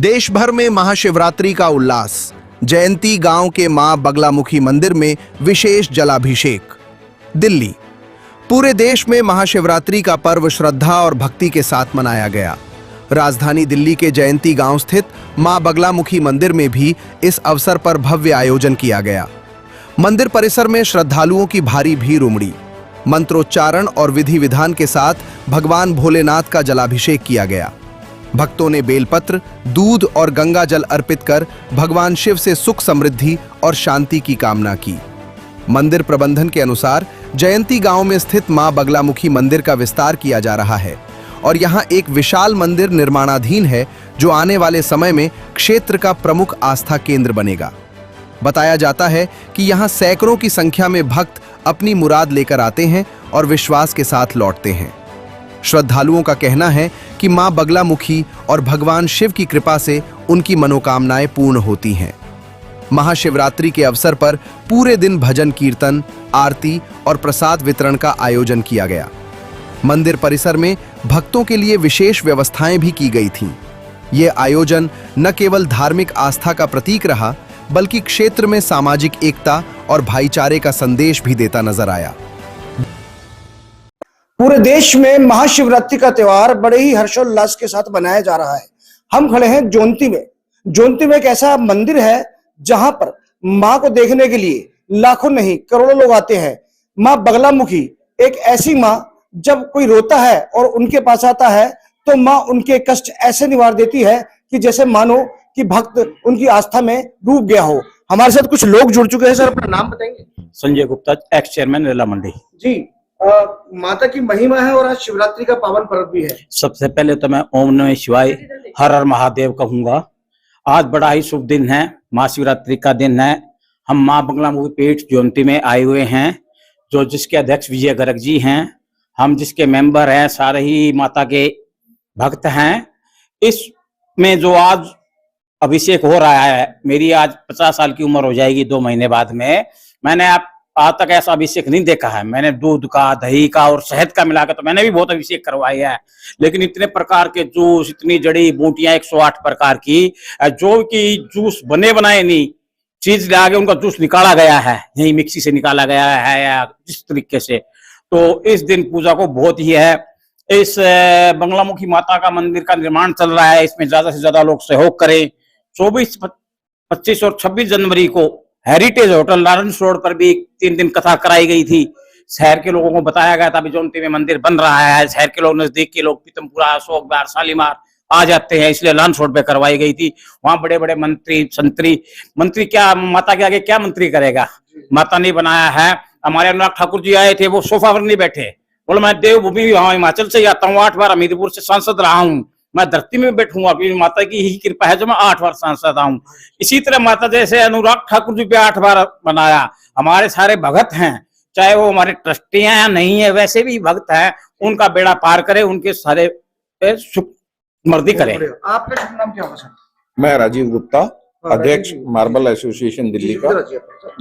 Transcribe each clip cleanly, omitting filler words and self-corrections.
देश भर में महाशिवरात्रि का उल्लास। जयंती गांव के मां बगलामुखी मंदिर में विशेष जलाभिषेक। दिल्ली। पूरे देश में महाशिवरात्रि का पर्व श्रद्धा और भक्ति के साथ मनाया गया। राजधानी दिल्ली के जयंती गांव स्थित मां बगलामुखी मंदिर में भी इस अवसर पर भव्य आयोजन किया गया। मंदिर परिसर में श्रद्धालुओं की भारी भीड़ उमड़ी। मंत्रोच्चारण और विधि विधान के साथ भगवान भोलेनाथ का जलाभिषेक किया गया। भक्तों ने बेलपत्र, दूध और गंगा जल अर्पित कर भगवान शिव से सुख समृद्धि और शांति की कामना की। मंदिर प्रबंधन के अनुसार जयंती गांव में स्थित मां बगलामुखी मंदिर का विस्तार किया जा रहा है और यहां एक विशाल मंदिर निर्माणाधीन है जो आने वाले समय में क्षेत्र का प्रमुख आस्था केंद्र बनेगा। बताया जाता है कि यहां सैकड़ों की संख्या में भक्त अपनी मुराद लेकर आते हैं और विश्वास के साथ लौटते हैं। श्रद्धालुओं का कहना है कि मां बगलामुखी और भगवान शिव की कृपा से उनकी मनोकामनाएं पूर्ण होती हैं। महाशिवरात्रि के अवसर पर पूरे दिन भजन कीर्तन, आरती और प्रसाद वितरण का आयोजन किया गया। मंदिर परिसर में भक्तों के लिए विशेष व्यवस्थाएं भी की गई थीं। यह आयोजन न केवल धार्मिक आस्था का प्रतीक रहा, बल्कि क्षेत्र में सामाजिक एकता और भाईचारे का संदेश भी देता नजर आया। पूरे देश में महाशिवरात्रि का त्योहार बड़े ही हर्षोल्लास के साथ मनाया जा रहा है। हम खड़े हैं जोंती में। जोंती में एक ऐसा मंदिर है जहां पर मां को देखने के लिए लाखों नहीं करोड़ों लोग आते हैं। मां बगलामुखी एक ऐसी मां, जब कोई रोता है और उनके पास आता है तो मां उनके कष्ट ऐसे निवार देती है कि जैसे मानो कि भक्त उनकी आस्था में डूब गया हो। हमारे साथ कुछ लोग जुड़ चुके हैं। सर, अपना नाम बताएंगे? संजय गुप्ता, एक्स चेयरमैन रेला मंडी जी। माता की महिमा है और आज शिवरात्रि का पावन पर्व भी है। सबसे पहले तो मैं ओम नमः शिवाय हर हर महादेव कहूंगा। आज बड़ा ही शुभ दिन है, महाशिवरात्रि का दिन है। हम मां बगलामुखी पीठ जोंती में आए हुए हैं, जो जिसके अध्यक्ष विजय गर्ग जी हैं। हम जिसके मेंबर हैं सारे ही माता के भक्त हैं। इसमें जो आज अभिषेक हो रहा है, मेरी आज 50 साल की उम्र हो जाएगी 2 महीने बाद में। मैंने आज तक ऐसा अभिषेक नहीं देखा है। मैंने दूध का, दही का और शहद का मिलाकर तो मैंने भी बहुत अभिषेक करवाया है, लेकिन इतने प्रकार के जूस, इतनी जड़ी बूटियां 108 प्रकार की, जो कि जूस बने बनाए नहीं चीज ले आगे उनका जूस निकाला गया है, यही मिक्सी से निकाला गया है या जिस तरीके से। तो इस दिन पूजा को बहुत ही है। इस बगलामुखी माता का मंदिर का निर्माण चल रहा है, इसमें ज्यादा से ज्यादा लोग सहयोग करें। 24, 25 और 26 जनवरी को हेरिटेज होटल लॉरेंस रोड पर भी 3 दिन कथा कराई गई थी। शहर के लोगों को बताया गया था अभी जोंती में मंदिर बन रहा है। शहर के लोग, नजदीक के लोग, पीतमपुरा, अशोक विहार, शालीमार आ जाते हैं, इसलिए लॉरेंस रोड पे करवाई गई थी। वहां बड़े बड़े मंत्री क्या माता के आगे क्या मंत्री करेगा? माता ने बनाया है। हमारे अनुराग ठाकुर जी आए थे, वो सोफा पर नहीं बैठे, बोले मैं देवभूमि हिमाचल से आता हूँ, 8 बार हमीरपुर से सांसद रहा हूँ, मैं धरती में बैठूंगा, क्योंकि माता की ही कृपा है जो मैं 8 बार सांसद आऊं। इसी तरह माता जैसे अनुराग ठाकुर जी पे 8 बार बनाया। हमारे सारे भगत हैं, चाहे वो हमारे ट्रस्टी हैं या नहीं है, वैसे भी भक्त हैं, उनका बेड़ा पार करे, उनके सारे सुख मर्दी करे। आपका शुभ नाम क्या होगा? मैं राजीव गुप्ता, अध्यक्ष मार्बल एसोसिएशन दिल्ली का।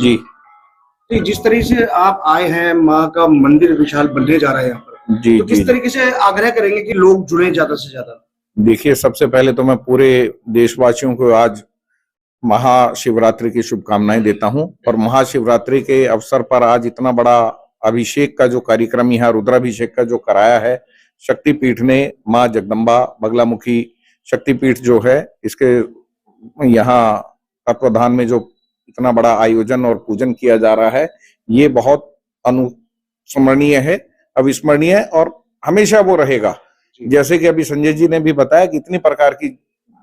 जी। जिस तरीके से आप आए हैं, माँ का मंदिर विशाल बनने जा रहा है यहाँ पर, जी, तो किस तरीके से आग्रह करेंगे कि लोग जुड़े ज्यादा से ज्यादा? देखिए, सबसे पहले तो मैं पूरे देशवासियों को आज महाशिवरात्रि की शुभकामनाएं देता हूं। और महाशिवरात्रि के अवसर पर आज इतना बड़ा अभिषेक का जो कार्यक्रम यहाँ रुद्राभिषेक का जो कराया है शक्तिपीठ ने, माँ जगदम्बा बगलामुखी शक्तिपीठ जो है, इसके यहाँ तत्वाधान में जो इतना बड़ा आयोजन और पूजन किया जा रहा है, ये बहुत अनुस्मरणीय है, अविस्मरणीय, और हमेशा वो रहेगा। जैसे कि अभी संजय जी ने भी बताया कि इतनी प्रकार की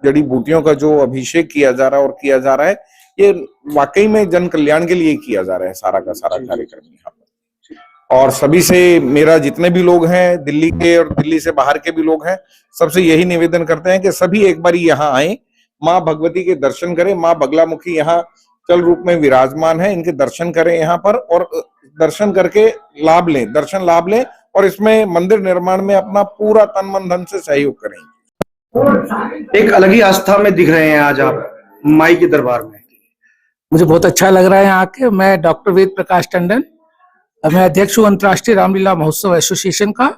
जड़ी बूटियों का जो अभिषेक किया जा रहा है और किया जा रहा है, ये वाकई में जन कल्याण के लिए किया जा रहा है सारा का सारा कार्यक्रम यहाँ पर। और सभी से मेरा, जितने भी लोग हैं दिल्ली के और दिल्ली से बाहर के भी लोग हैं, सबसे यही निवेदन करते हैं कि सभी एक बार यहाँ आए, माँ भगवती के दर्शन करें। माँ बगलामुखी यहाँ चल रूप में विराजमान है, इनके दर्शन करें यहाँ पर, और दर्शन करके लाभ लें, दर्शन लाभ लें, और इसमें मंदिर निर्माण में अपना पूरा तन मन धन से सहयोग करें। एक अलग ही आस्था में दिख रहे हैं आज आप माई के दरबार में। मुझे बहुत अच्छा लग रहा है यहाँ के। मैं डॉक्टर वेद प्रकाश टंडन, मैं अध्यक्ष हूँ अंतर्राष्ट्रीय रामलीला महोत्सव एसोसिएशन का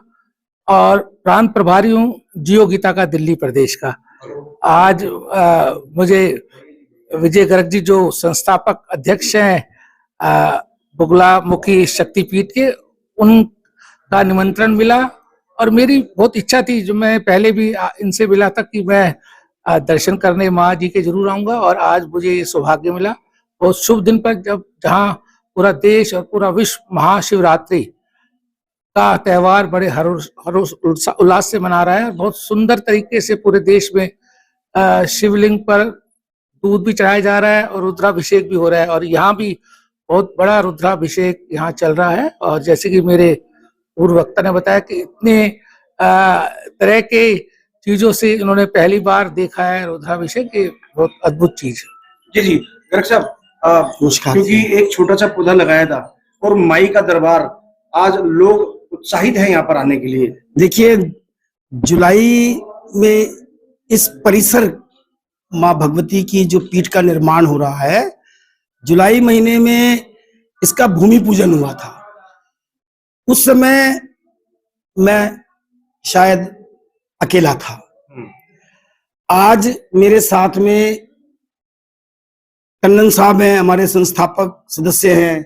और प्रांत प्रभारी हूँ जियो गीता का दिल्ली प्रदेश का। आज मुझे विजय गर्ग जी जो संस्थापक अध्यक्ष हैं बगलामुखी शक्तिपीठ के, उनका निमंत्रण मिला और मेरी बहुत इच्छा थी, जो मैं पहले भी इनसे मिला था, कि मैं दर्शन करने माँ जी के जरूर आऊंगा, और आज मुझे ये सौभाग्य मिला। बहुत शुभ दिन पर, जब जहाँ पूरा देश और पूरा विश्व महाशिवरात्रि का त्योहार बड़े हर्ष उल्लास से मना रहा है। बहुत सुंदर तरीके से पूरे देश में शिवलिंग पर दूध भी चढ़ाया जा रहा है और रुद्राभिषेक भी हो रहा है, और यहाँ भी बहुत बड़ा रुद्राभिषेक यहाँ चल रहा है। और जैसे कि मेरे पूर्व वक्ता ने बताया कि इतने तरह के चीजों से इन्होंने पहली बार देखा है रुद्राभिषेक, ये बहुत अद्भुत चीज है। जी जी गर्ग साहब, क्योंकि एक छोटा सा पौधा लगाया था और माई का दरबार, आज लोग उत्साहित हैं यहाँ पर आने के लिए। देखिए, जुलाई में इस परिसर माँ भगवती की जो पीठ का निर्माण हो रहा है, जुलाई महीने में इसका भूमि पूजन हुआ था। उस समय मैं शायद अकेला था। आज मेरे साथ में कन्नन साहब हैं, हमारे संस्थापक सदस्य हैं,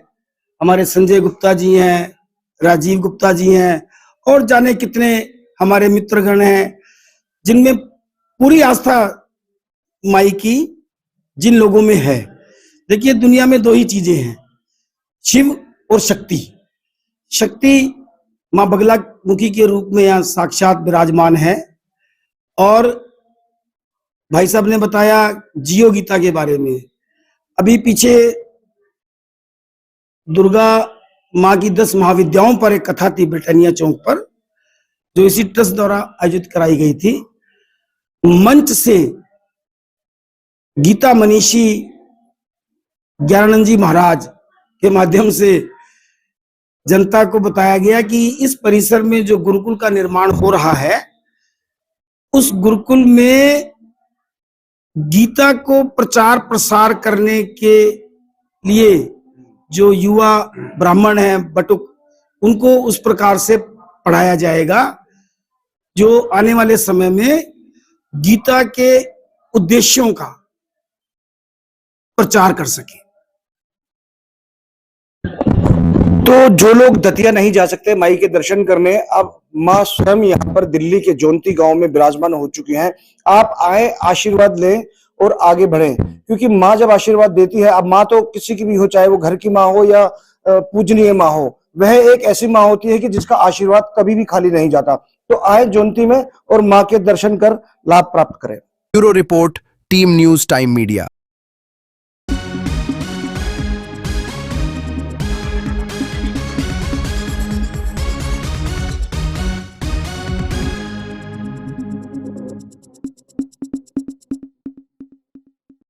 हमारे संजय गुप्ता जी हैं, राजीव गुप्ता जी हैं, और जाने कितने हमारे मित्रगण हैं, जिनमें पूरी आस्था माई की जिन लोगों में है। देखिए, दुनिया में दो ही चीजें हैं, शिव और शक्ति। शक्ति माँ बगलामुखी के रूप में यहाँ साक्षात विराजमान है। और भाई साहब ने बताया जियो गीता के बारे में। अभी पीछे दुर्गा माँ की 10 महाविद्याओं पर एक कथा थी ब्रिटानिया चौक पर, जो इसी ट्रस्ट द्वारा आयोजित कराई गई थी। मंच से गीता मनीषी ज्ञानानंद जी महाराज के माध्यम से जनता को बताया गया कि इस परिसर में जो गुरुकुल का निर्माण हो रहा है, उस गुरुकुल में गीता को प्रचार प्रसार करने के लिए जो युवा ब्राह्मण हैं, बटुक, उनको उस प्रकार से पढ़ाया जाएगा जो आने वाले समय में गीता के उद्देश्यों का प्रचार कर सके। तो जो लोग दतिया नहीं जा सकते माई के दर्शन करने, अब माँ स्वयं यहाँ पर दिल्ली के जोंती गांव में विराजमान हो चुकी हैं। आप आए, आशीर्वाद लें और आगे बढ़ें, क्योंकि माँ जब आशीर्वाद देती है, अब माँ तो किसी की भी हो, चाहे वो घर की माँ हो या पूजनीय माँ हो, वह एक ऐसी माँ होती है कि जिसका आशीर्वाद कभी भी खाली नहीं जाता। तो आए जोंती में और माँ के दर्शन कर लाभ प्राप्त करें। Bureau report, team news time media.